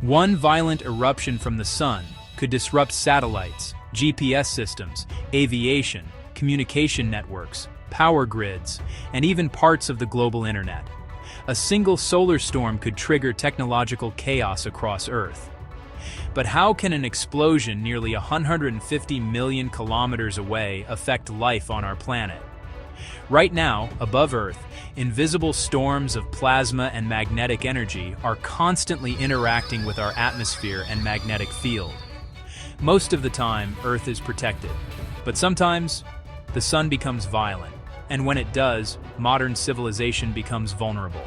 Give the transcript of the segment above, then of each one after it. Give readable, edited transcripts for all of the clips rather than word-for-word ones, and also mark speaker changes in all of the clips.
Speaker 1: One violent eruption from the sun could disrupt satellites, GPS systems, aviation, communication networks, power grids, and even parts of the global internet. A single solar storm could trigger technological chaos across Earth. But how can an explosion nearly 150 million kilometers away affect life on our planet? Right now, above Earth, invisible storms of plasma and magnetic energy are constantly interacting with our atmosphere and magnetic field. Most of the time, Earth is protected. But sometimes, the sun becomes violent, and when it does, modern civilization becomes vulnerable.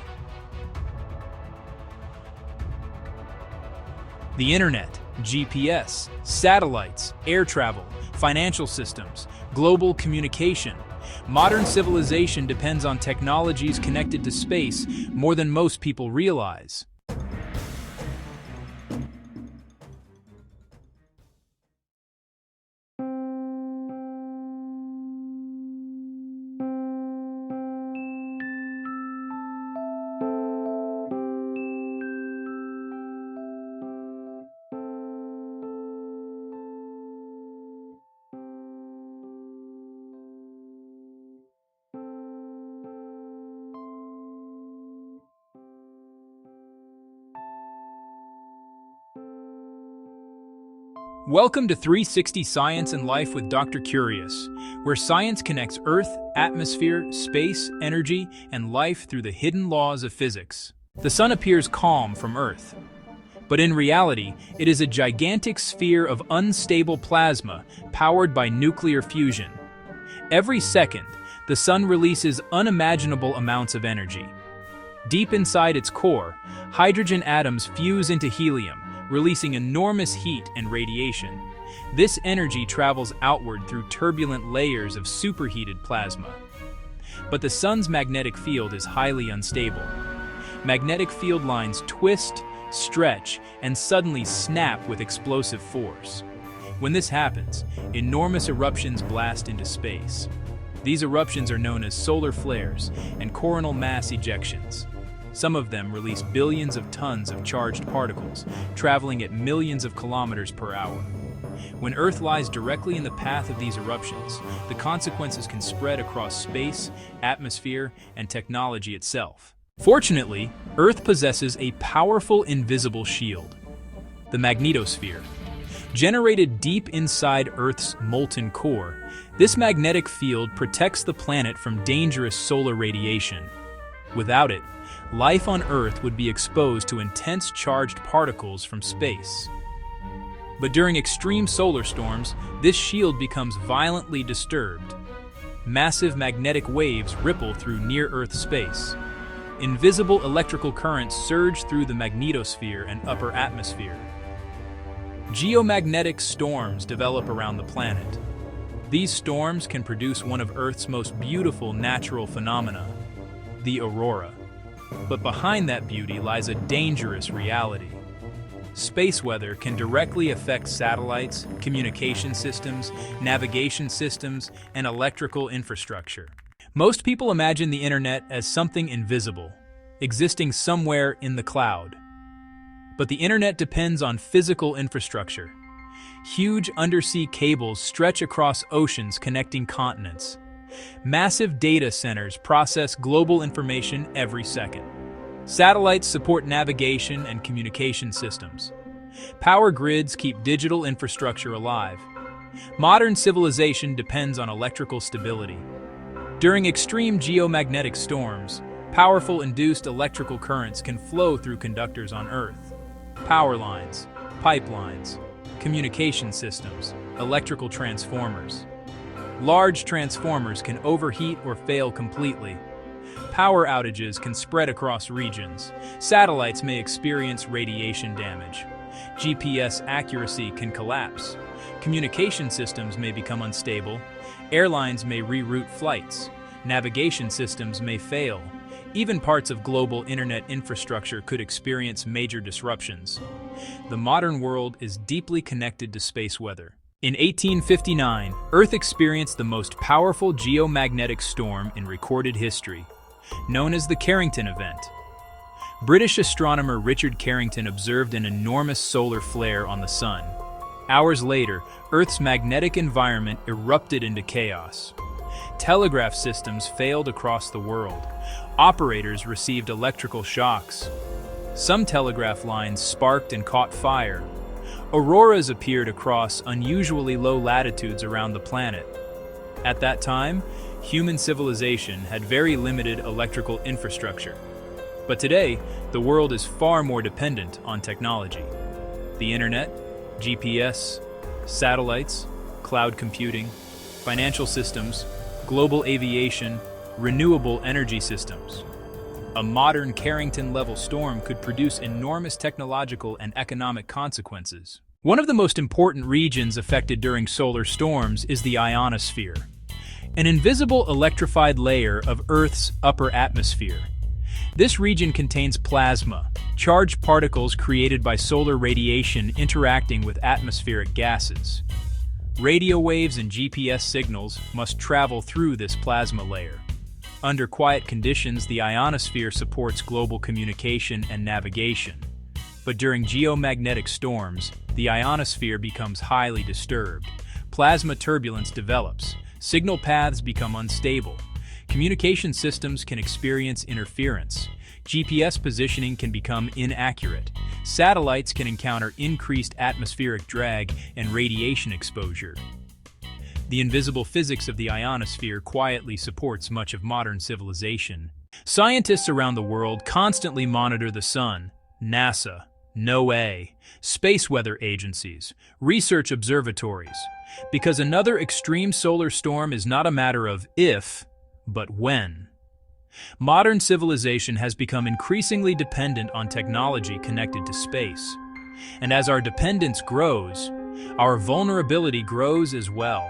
Speaker 1: The internet, GPS, satellites, air travel, financial systems, global communication. Modern civilization depends on technologies connected to space more than most people realize. Welcome to 360 Science and Life with Dr. Curious, where science connects Earth, atmosphere, space, energy, and life through the hidden laws of physics. The sun appears calm from Earth, but in reality, it is a gigantic sphere of unstable plasma powered by nuclear fusion. Every second, the sun releases unimaginable amounts of energy. Deep inside its core, hydrogen atoms fuse into helium, releasing enormous heat and radiation. This energy travels outward through turbulent layers of superheated plasma. But the sun's magnetic field is highly unstable. Magnetic field lines twist, stretch, and suddenly snap with explosive force. When this happens, enormous eruptions blast into space. These eruptions are known as solar flares and coronal mass ejections. Some of them release billions of tons of charged particles, traveling at millions of kilometers per hour. When Earth lies directly in the path of these eruptions, the consequences can spread across space, atmosphere, and technology itself. Fortunately, Earth possesses a powerful invisible shield, the magnetosphere. Generated deep inside Earth's molten core, this magnetic field protects the planet from dangerous solar radiation. Without it, life on Earth would be exposed to intense charged particles from space. But during extreme solar storms, this shield becomes violently disturbed. Massive magnetic waves ripple through near-Earth space. Invisible electrical currents surge through the magnetosphere and upper atmosphere. Geomagnetic storms develop around the planet. These storms can produce one of Earth's most beautiful natural phenomena, the aurora. But behind that beauty lies a dangerous reality. Space weather can directly affect satellites, communication systems, navigation systems, and electrical infrastructure. Most people imagine the internet as something invisible, existing somewhere in the cloud. But the internet depends on physical infrastructure. Huge undersea cables stretch across oceans connecting continents. Massive data centers process global information every second. Satellites support navigation and communication systems. Power grids keep digital infrastructure alive. Modern civilization depends on electrical stability. During extreme geomagnetic storms, powerful induced electrical currents can flow through conductors on Earth. Power lines, pipelines, communication systems, electrical transformers. Large transformers can overheat or fail completely. Power outages can spread across regions. Satellites may experience radiation damage. GPS accuracy can collapse. Communication systems may become unstable. Airlines may reroute flights. Navigation systems may fail. Even parts of global internet infrastructure could experience major disruptions. The modern world is deeply connected to space weather. In 1859, Earth experienced the most powerful geomagnetic storm in recorded history, known as the Carrington event. British astronomer Richard Carrington observed an enormous solar flare on the Sun. Hours later, Earth's magnetic environment erupted into chaos. Telegraph systems failed across the world. Operators received electrical shocks. Some telegraph lines sparked and caught fire. Auroras appeared across unusually low latitudes around the planet. At that time, human civilization had very limited electrical infrastructure. But today, the world is far more dependent on technology. The internet, GPS, satellites, cloud computing, financial systems, global aviation, renewable energy systems. A modern Carrington-level storm could produce enormous technological and economic consequences. One of the most important regions affected during solar storms is the ionosphere, an invisible electrified layer of Earth's upper atmosphere. This region contains plasma, charged particles created by solar radiation interacting with atmospheric gases. Radio waves and GPS signals must travel through this plasma layer. Under quiet conditions, the ionosphere supports global communication and navigation. But during geomagnetic storms, the ionosphere becomes highly disturbed. Plasma turbulence develops. Signal paths become unstable. Communication systems can experience interference. GPS positioning can become inaccurate. Satellites can encounter increased atmospheric drag and radiation exposure. The invisible physics of the ionosphere quietly supports much of modern civilization. Scientists around the world constantly monitor the Sun, NASA, NOAA, space weather agencies, research observatories, because another extreme solar storm is not a matter of if, but when. Modern civilization has become increasingly dependent on technology connected to space. And as our dependence grows, our vulnerability grows as well.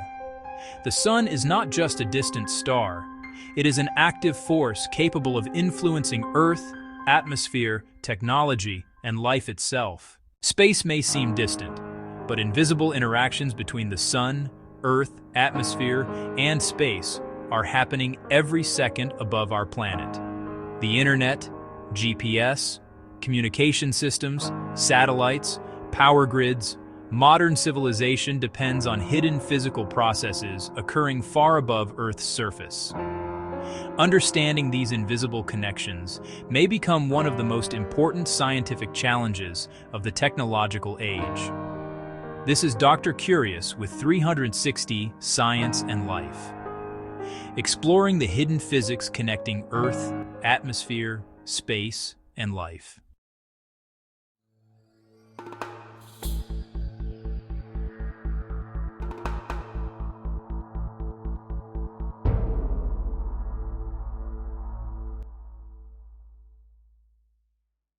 Speaker 1: The Sun is not just a distant star. It is an active force capable of influencing Earth, atmosphere, technology, and life itself. Space may seem distant, but invisible interactions between the Sun, Earth, atmosphere, and space are happening every second above our planet. The internet, GPS, communication systems, satellites, power grids, modern civilization depends on hidden physical processes occurring far above Earth's surface. Understanding these invisible connections may become one of the most important scientific challenges of the technological age. This is Dr. Curious with 360 Science and Life, exploring the hidden physics connecting Earth, atmosphere, space, and life.